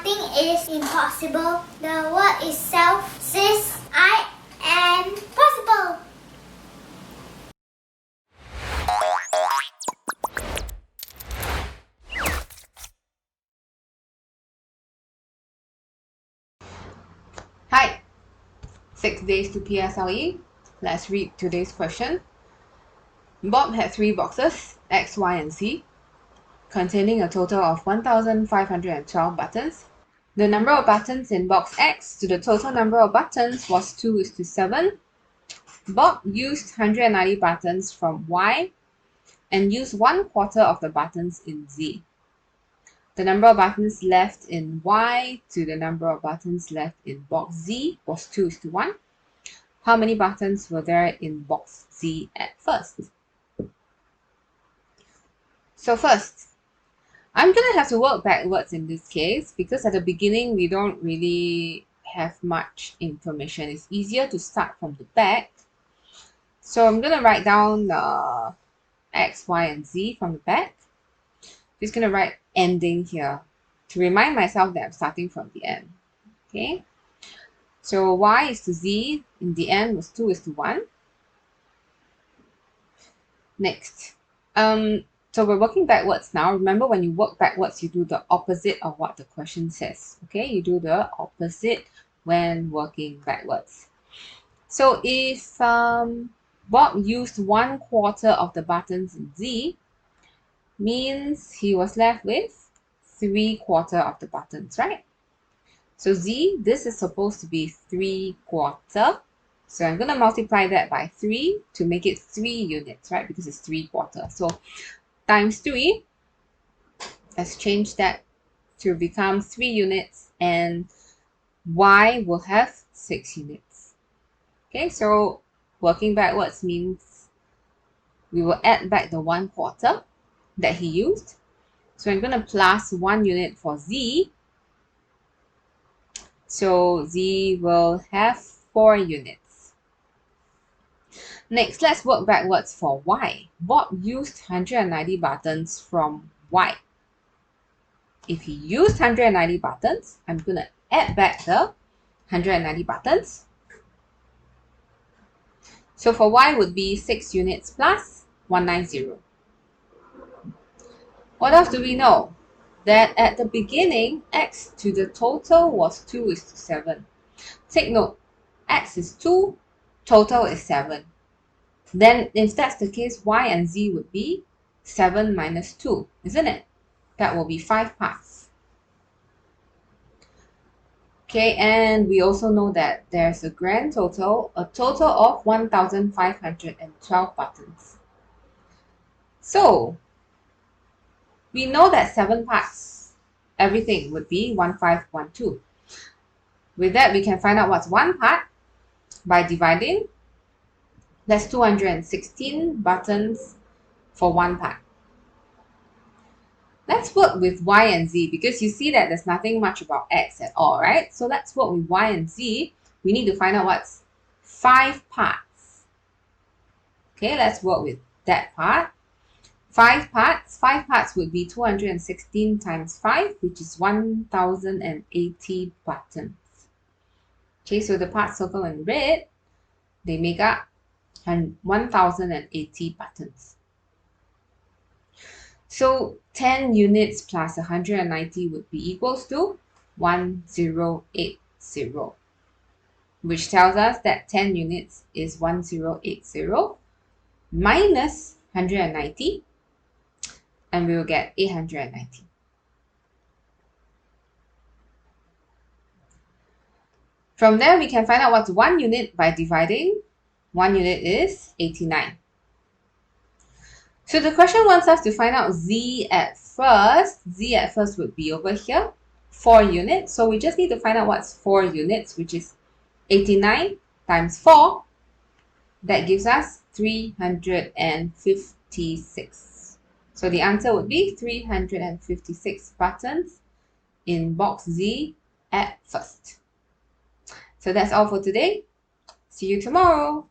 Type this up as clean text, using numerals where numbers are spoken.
nothing is impossible. The word itself says I am possible. Hi, 6 days to Psle. Let's read today's question. Bob had 3 boxes, X, Y, and Z, containing a total of 1,512 buttons. The number of buttons in box X to the total number of buttons was 2:7. Bob used 190 buttons from Y and used 1/4 of the buttons in Z. The number of buttons left in Y to the number of buttons left in box Z was 2:1. How many buttons were there in box Z at first? So first, I'm going to have to work backwards in this case because at the beginning we don't really have much information. It's easier to start from the back. So I'm going to write down X, Y, and Z from the back. Just going to write ending here to remind myself that I'm starting from the end. Okay, so Y is to Z in the end was 2:1. Next, so we're working backwards now. Remember, when you work backwards, you do the opposite of what the question says. Okay, you do the opposite when working backwards. So if Bob used 1/4 of the buttons in Z, means he was left with 3/4 of the buttons, right? So Z, this is supposed to be 3/4. So I'm going to multiply that by 3 to make it 3 units, right? Because it's 3/4. So times 3, let's change that to become 3 units, and Y will have 6 units. Okay, so working backwards means we will add back the 1/4 that he used. So I'm going to plus 1 unit for Z. So Z will have 4 units. Next, let's work backwards for Y. Bob used 190 buttons from Y. If he used 190 buttons, I'm going to add back the 190 buttons. So for Y would be 6 units plus 190. What else do we know? That at the beginning, X to the total was 2:7. Take note, X is 2, total is 7. Then if that's the case, Y and Z would be 7 minus 2, isn't it? That will be 5 parts. Okay, and we also know that there's a grand total, a total of 1,512 buttons. So we know that 7 parts, everything would be 1512. With that, we can find out what's 1 part by dividing. That's 216 buttons for 1 part. Let's work with Y and Z because you see that there's nothing much about X at all, right? So let's work with Y and Z. We need to find out what's 5 parts. Okay, let's work with that part. 5 parts would be 216 times 5, which is 1,080 buttons. Okay, so the parts circled in red, they make up 1,080 buttons. So 10 units plus 190 would be equals to 1080, which tells us that 10 units is 1080 minus 190, and we will get 890. From there, we can find out what's 1 unit by dividing. 1 unit is 89. So the question wants us to find out Z at first. Z at first would be over here, 4 units. So we just need to find out what's 4 units, which is 89 times 4. That gives us 356. So the answer would be 356 buttons in box Z at first. So that's all for today. See you tomorrow.